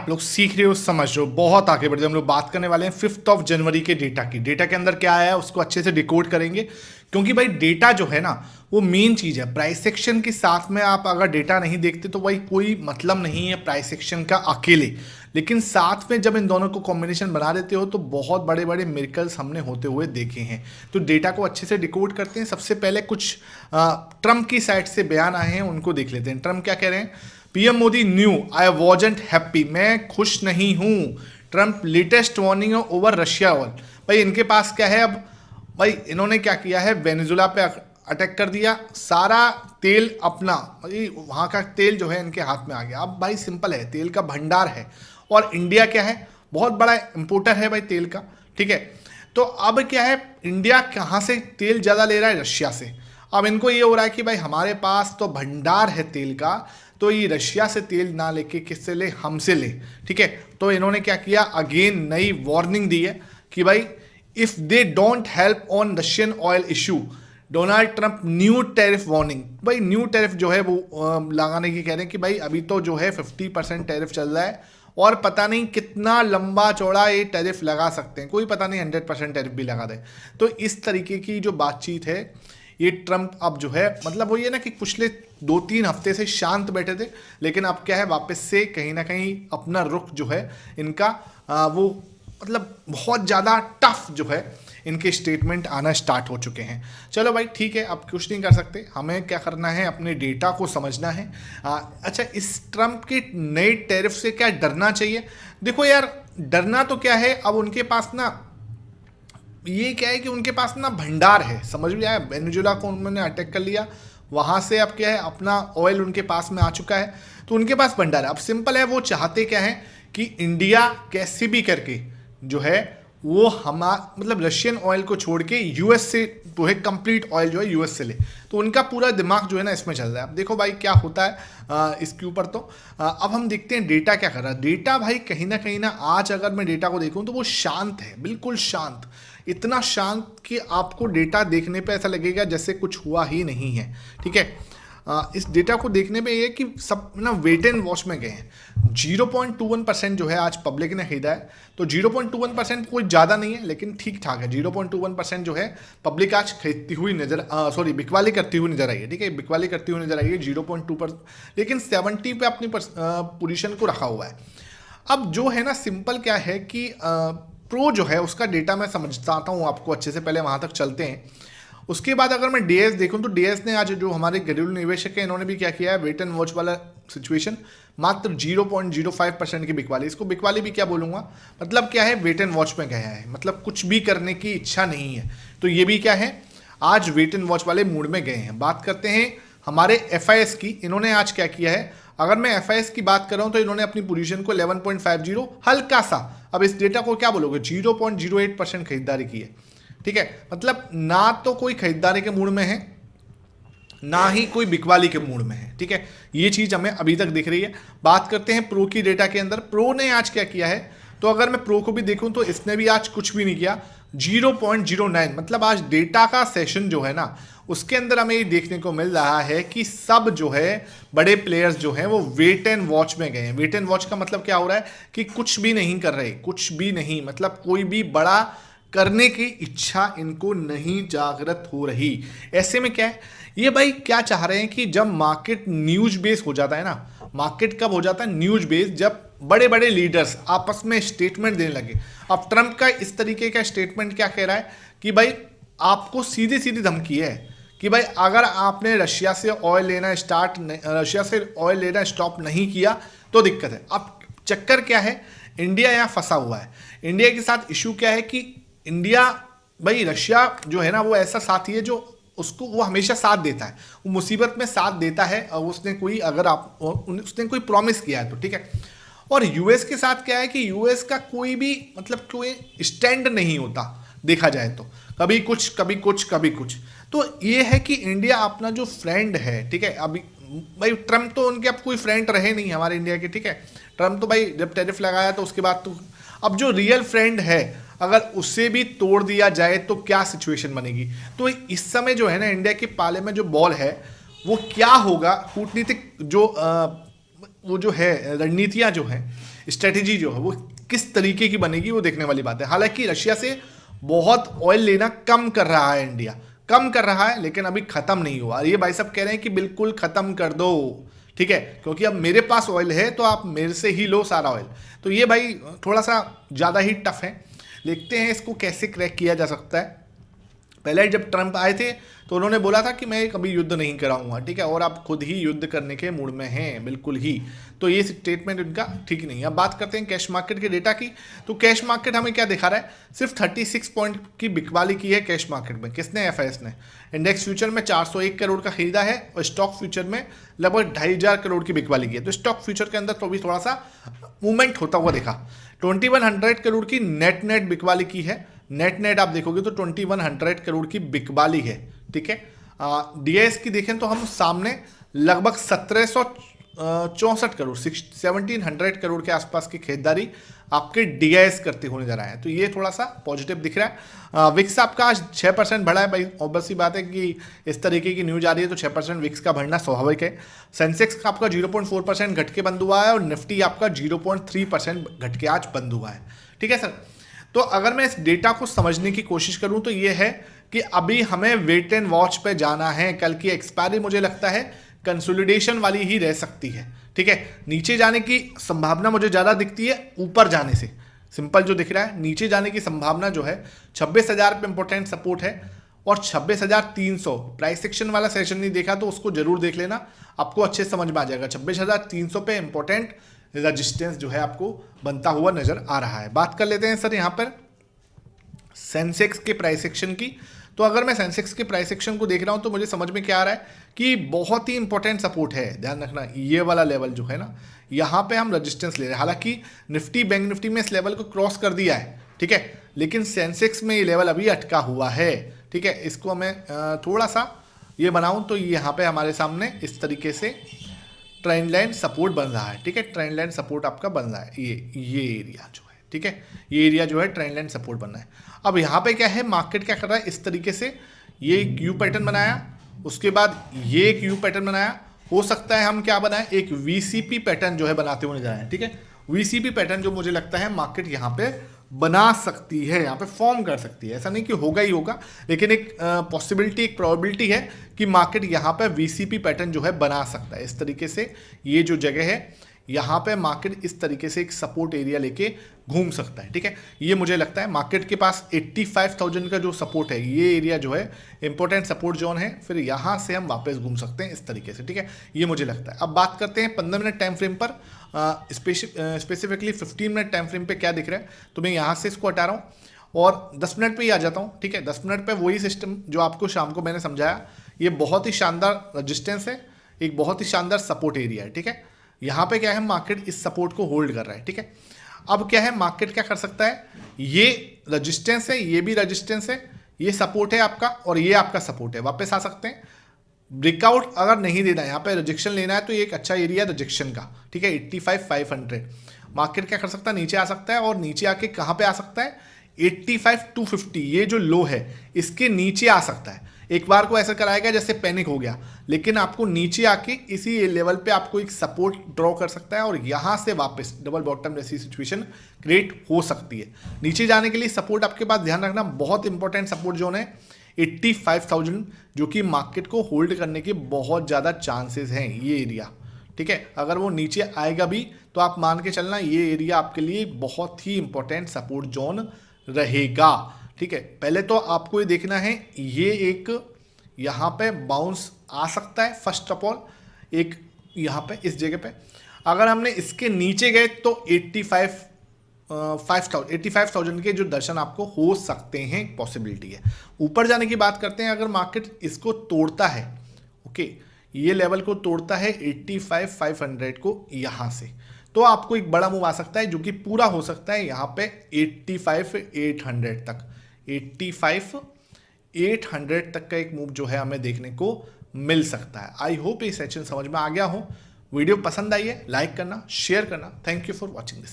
आप लोग सीख रहे हो, समझ रहे हो, बहुत आगे बढ़ रहे हो। हम लोग बात करने वाले हैं 5 जनवरी के डेटा की। डेटा के अंदर क्या आया है उसको अच्छे से डिकोड करेंगे, क्योंकि भाई डेटा जो है ना वो मेन चीज़ है। प्राइस सेक्शन के साथ में आप अगर डेटा नहीं देखते तो भाई कोई मतलब नहीं है प्राइस सेक्शन का अकेले, लेकिन साथ में जब इन दोनों को कॉम्बिनेशन बना देते हो तो बहुत बड़े बड़े मिरेकल्स हमने होते हुए देखे हैं। तो डेटा को अच्छे से डिकोड करते हैं। सबसे पहले कुछ ट्रम्प की साइड से बयान आए हैं, उनको देख लेते हैं। ट्रम्प क्या कह रहे हैं? PM Modi new I wasn't happy, मैं खुश नहीं हूं। Trump latest warning over Russia oil. भाई इनके पास क्या है अब? भाई इन्होंने क्या किया है, वेनेजुला पे अटैक कर दिया, सारा तेल अपना, भाई वहाँ का तेल जो है इनके हाथ में आ गया। अब भाई सिंपल है, तेल का भंडार है और इंडिया क्या है, बहुत बड़ा इंपोर्टर है भाई तेल का, ठीक है। तो अब क्या है, इंडिया कहाँ से तेल ज़्यादा ले रहा है? रशिया से। अब इनको ये हो रहा है कि भाई हमारे पास तो भंडार है तेल का, तो ये रशिया से तेल ना लेके किससे ले? हमसे ले, ठीक है। तो इन्होंने क्या किया, अगेन नई वार्निंग दी है कि भाई if they don't help on Russian oil issue, Donald Trump new tariff warning. भाई न्यू टैरिफ जो है वो लगाने की कह रहे हैं कि भाई अभी तो जो है 50% टैरिफ चल रहा है और पता नहीं कितना लंबा चौड़ा ये टैरिफ लगा सकते हैं, कोई पता नहीं 100% टैरिफ भी लगा दे। तो इस तरीके की जो बातचीत है, ये ट्रंप अब जो है मतलब वो ये ना कि पिछले 2-3 हफ्ते से शांत बैठे थे, लेकिन अब क्या है, वापस से कहीं ना कहीं अपना रुख जो है इनका वो मतलब बहुत ज़्यादा टफ जो है इनके स्टेटमेंट आना स्टार्ट हो चुके हैं। चलो भाई ठीक है, अब कुछ नहीं कर सकते, हमें क्या करना है, अपने डेटा को समझना है। अच्छा, इस ट्रंप के नए टैरिफ से क्या डरना चाहिए? देखो यार, डरना तो क्या है, अब उनके पास ना ये क्या है कि उनके पास ना भंडार है, समझ में आया। वेनेजुला को उन्होंने अटैक कर लिया, वहाँ से अब क्या है, अपना ऑयल उनके पास में आ चुका है, तो उनके पास भंडार है। अब सिंपल है, वो चाहते क्या है कि इंडिया कैसे भी करके जो है वो मतलब रशियन ऑयल को छोड़ के यूएस से जो है कंप्लीट ऑयल जो है यूएस से ले। तो उनका पूरा दिमाग जो है ना इसमें चल रहा है। अब देखो भाई क्या होता है इसके ऊपर। तो अब हम देखते हैं डेटा क्या कर रहा है। डेटा भाई कहीं ना आज अगर मैं डेटा को देखूं तो वो शांत है, बिल्कुल शांत, इतना शांत कि आपको डेटा देखने पे ऐसा लगेगा जैसे कुछ हुआ ही नहीं है, ठीक है। इस डेटा को देखने में ये कि सब ना वेट एंड वॉच में गए हैं। 0.21% जो है आज पब्लिक ने खरीदा है, तो 0.21% कोई ज़्यादा नहीं है लेकिन ठीक ठाक है। 0.21% जो है पब्लिक आज खरीदती हुई बिकवाली करती हुई नजर आई है, ठीक है, बिकवाली करती हुई नजर आई है 0.2%, लेकिन 70 पे अपनी पोजीशन को रखा हुआ है। अब जो है ना सिंपल क्या है कि प्रो जो है उसका डेटा मैं समझता हूँ आपको अच्छे से, पहले वहाँ तक चलते हैं। उसके बाद अगर मैं डीएस देखूं तो डीएस ने आज जो हमारे घरेलू निवेशक है इन्होंने भी क्या किया है, वेट एंड वॉच वाला सिचुएशन, मात्र 0.05% की बिकवाली। इसको बिकवाली भी क्या बोलूँगा, मतलब क्या है, वेट एंड वॉच में गया है, मतलब कुछ भी करने की इच्छा नहीं है। तो ये भी क्या है, आज वेट एंड वॉच वाले मूड में गए हैं। बात करते हैं हमारे एफआईएस की। इन्होंने आज क्या किया है, अगर मैं एफआईएस की बात कर रहा हूं तो इन्होंने अपनी पोजीशन को 11.50 हल्का सा, अब इस डेटा को क्या बोलोगे, 0.08% खरीदारी की है, ठीक है। मतलब ना तो कोई खरीदारी के मूड में है, ना ही कोई बिकवाली के मूड में है, ठीक है। ये चीज हमें अभी तक दिख रही है। बात करते हैं प्रो की डेटा के अंदर। प्रो ने आज क्या किया है, तो अगर मैं प्रो को भी देखूं तो इसने भी आज कुछ भी नहीं किया, 0.09। मतलब आज डेटा का सेशन जो है ना उसके अंदर हमें ये देखने को मिल रहा है कि सब जो है बड़े प्लेयर्स जो हैं वो वेट एंड वॉच में गए हैं। वेट एंड वॉच का मतलब क्या हो रहा है कि कुछ भी नहीं कर रहे, कुछ भी नहीं, मतलब कोई भी बड़ा करने की इच्छा इनको नहीं जागृत हो रही। ऐसे में क्या है, ये भाई क्या चाह रहे हैं कि जब मार्केट न्यूज बेस हो जाता है ना, मार्केट कब हो जाता है न्यूज बेस, जब बड़े बड़े लीडर्स आपस में स्टेटमेंट देने लगे। अब ट्रंप का इस तरीके का स्टेटमेंट क्या कह रहा है कि भाई आपको सीधी सीधी धमकी है कि भाई अगर आपने रशिया से ऑयल लेना स्टॉप नहीं किया तो दिक्कत है। अब चक्कर क्या है, इंडिया यहाँ फंसा हुआ है। इंडिया के साथ इशू क्या है कि इंडिया, भाई रशिया जो है ना वो ऐसा साथी है जो उसको वो हमेशा साथ देता है, वो मुसीबत में साथ देता है, और उसने कोई प्रॉमिस किया है तो ठीक है। और यूएस के साथ क्या है कि यूएस का कोई भी मतलब कोई स्टैंड नहीं होता देखा जाए तो, कभी कुछ कभी कुछ कभी कुछ। तो ये है कि इंडिया अपना जो फ्रेंड है, ठीक है, अभी भाई ट्रम्प तो उनके अब कोई फ्रेंड रहे नहीं हमारे इंडिया के, ठीक है। ट्रम्प तो भाई जब टैरिफ लगाया तो उसके बाद तो अब जो रियल फ्रेंड है अगर उसे भी तोड़ दिया जाए तो क्या सिचुएशन बनेगी। तो इस समय जो है ना इंडिया के पाले में जो बॉल है वो क्या होगा, कूटनीतिक जो वो जो है रणनीतियाँ जो हैं, स्ट्रेटेजी जो है वो किस तरीके की बनेगी वो देखने वाली बात है। हालांकि रशिया से बहुत ऑयल लेना कम कर रहा है इंडिया, कम कर रहा है, लेकिन अभी खत्म नहीं हुआ। ये भाई साहब कह रहे हैं कि बिल्कुल खत्म कर दो, ठीक है, क्योंकि अब मेरे पास ऑयल है तो आप मेरे से ही लो सारा ऑयल। तो ये भाई थोड़ा सा ज़्यादा ही टफ है। देखते हैं इसको कैसे क्रैक किया जा सकता है। पहले जब ट्रंप आए थे तो उन्होंने बोला था कि मैं कभी युद्ध नहीं कराऊंगा, ठीक है, और आप खुद ही युद्ध करने के मूड में हैं, बिल्कुल ही। तो ये स्टेटमेंट उनका ठीक नहीं है। अब बात करते हैं कैश मार्केट के डेटा की। तो कैश मार्केट हमें क्या दिखा रहा है, सिर्फ 36 पॉइंट की बिकवाली की है कैश मार्केट में। किसने? एफआईएस ने। इंडेक्स फ्यूचर में 401 करोड़ का खरीदा है और स्टॉक फ्यूचर में लगभग 2500 करोड़ की बिकवाली की है। तो स्टॉक फ्यूचर के अंदर तो भी थोड़ा सा मूवमेंट होता हुआ देखा। 2100 करोड़ की नेट बिकवाली की है। नेट आप देखोगे तो 2100 करोड़ की बिकवाली है, ठीक है। डीआईएस की देखें तो हम सामने लगभग 1764 करोड़ 1700 करोड़ के आसपास की खरीदारी आपके डीआईएस करते होने जा रहा है। तो ये थोड़ा सा पॉजिटिव दिख रहा है। विक्स आपका आज 6% बढ़ा है भाई। ऑब्वियस सी बात है कि इस तरीके की न्यूज आ रही है तो 6% विक्स का बढ़ना स्वाभाविक है। सेंसेक्स का आपका 0.4% घट के बंद हुआ है और निफ्टी आपका 0.3% घट के आज बंद हुआ है, ठीक है सर। तो अगर मैं इस डेटा को समझने की कोशिश करूं तो ये है कि अभी हमें वेट एंड वॉच पे जाना है। कल की एक्सपायरी मुझे लगता है कंसोलिडेशन वाली ही रह सकती है, ठीक है। नीचे जाने की संभावना मुझे ज़्यादा दिखती है ऊपर जाने से। सिंपल जो दिख रहा है, नीचे जाने की संभावना जो है 26,000 पे इंपॉर्टेंट सपोर्ट है और 26,300 प्राइस सेक्शन वाला सेशन नहीं देखा तो उसको जरूर देख लेना, आपको अच्छे समझ में आ जाएगा। 26,300 पे इंपॉर्टेंट रेजिस्टेंस जो है आपको बनता हुआ नजर आ रहा है। बात कर लेते हैं सर यहाँ पर सेंसेक्स के प्राइस सेक्शन की। तो अगर मैं सेंसेक्स के प्राइस सेक्शन को देख रहा हूँ तो मुझे समझ में क्या आ रहा है कि बहुत ही इंपॉर्टेंट सपोर्ट है। ध्यान रखना ये वाला लेवल जो है ना, यहाँ पे हम रेजिस्टेंस ले रहे हैं। हालांकि निफ्टी बैंक निफ्टी में इस लेवल को क्रॉस कर दिया है, ठीक है, लेकिन सेंसेक्स में ये लेवल अभी अटका हुआ है, ठीक है। इसको मैं थोड़ा सा ये बनाऊँ तो यहाँ पे हमारे सामने इस तरीके से ट्रेंड लाइन सपोर्ट बन रहा है, ठीक है। ट्रेंड लाइन सपोर्ट आपका बन रहा है, ये एरिया जो है, ठीक है, ये एरिया जो है ट्रेंड लाइन सपोर्ट बन रहा है। अब यहाँ पे क्या है, मार्केट क्या कर रहा है, इस तरीके से ये एक यू पैटर्न बनाया, उसके बाद ये एक यू पैटर्न बनाया। हो सकता है हम क्या बनाए, एक वीसीपी पैटर्न जो है बनाते हुए नजर आए, ठीक है। वीसीपी पैटर्न जो मुझे लगता है मार्केट यहाँ पे बना सकती है, यहाँ पे फॉर्म कर सकती है। ऐसा नहीं कि होगा ही होगा, लेकिन एक पॉसिबिलिटी, एक प्रोबेबिलिटी है कि मार्केट यहाँ पे वीसीपी पैटर्न जो है बना सकता है। इस तरीके से ये जो जगह है यहाँ पे मार्केट इस तरीके से एक सपोर्ट एरिया लेके घूम सकता है, ठीक है। ये मुझे लगता है मार्केट के पास 85,000 का जो सपोर्ट है, ये एरिया जो है इंपॉर्टेंट सपोर्ट जोन है। फिर यहाँ से हम वापस घूम सकते हैं इस तरीके से, ठीक है, ये मुझे लगता है। अब बात करते हैं 15 मिनट टाइम फ्रेम पर, स्पेसिफिकली 15 मिनट टाइम फ्रेम पे क्या दिख रहा है। तो मैं यहाँ से इसको हटा रहा हूँ और 10 मिनट पे ही आ जाता हूँ, ठीक है। 10 मिनट पे वही सिस्टम जो आपको शाम को मैंने समझाया। ये बहुत ही शानदार रजिस्टेंस है, एक बहुत ही शानदार सपोर्ट एरिया है, ठीक है। यहाँ पे क्या है, मार्केट इस सपोर्ट को होल्ड कर रहा है, ठीक है। अब क्या है, मार्केट क्या कर सकता है, ये रजिस्टेंस है, ये भी रजिस्टेंस है, ये सपोर्ट है आपका और ये आपका सपोर्ट है, वापस आ सकते हैं। ब्रेकआउट अगर नहीं देना है, यहाँ पे रिजेक्शन लेना है तो ये एक अच्छा एरिया रिजेक्शन का, ठीक है, 85,500। मार्केट क्या कर सकता है, नीचे आ सकता है और नीचे आके कहाँ पे आ सकता है, 85,250, ये जो लो है इसके नीचे आ सकता है। एक बार को ऐसा कराएगा जैसे पैनिक हो गया, लेकिन आपको नीचे आके इसी लेवल पे आपको एक सपोर्ट ड्रॉ कर सकता है और यहाँ से वापस डबल बॉटम जैसी सिचुएशन क्रिएट हो सकती है। नीचे जाने के लिए सपोर्ट आपके पास, ध्यान रखना, बहुत इंपॉर्टेंट सपोर्ट जोन है 85,000, जो कि मार्केट को होल्ड करने के बहुत ज़्यादा चांसेस हैं ये एरिया, ठीक है। अगर वो नीचे आएगा भी तो आप मान के चलना ये एरिया आपके लिए बहुत ही इंपॉर्टेंट सपोर्ट जोन रहेगा, ठीक है। पहले तो आपको ये देखना है, ये एक यहाँ पे बाउंस आ सकता है फर्स्ट ऑफ ऑल, एक यहाँ पे इस जगह पे अगर हमने इसके नीचे गए तो 85,000 के जो दर्शन आपको हो सकते हैं, पॉसिबिलिटी है। ऊपर जाने की बात करते हैं, अगर मार्केट इसको तोड़ता है, ओके, ये लेवल को तोड़ता है 85,500 को यहाँ से, तो आपको एक बड़ा मूव आ सकता है जो कि पूरा हो सकता है यहाँ पे 85,800 तक। 85,800 तक का एक मूव जो है हमें देखने को मिल सकता है। आई होप ये सेशन समझ में आ गया हो। वीडियो पसंद आई है, लाइक करना, शेयर करना। Thank you for watching this.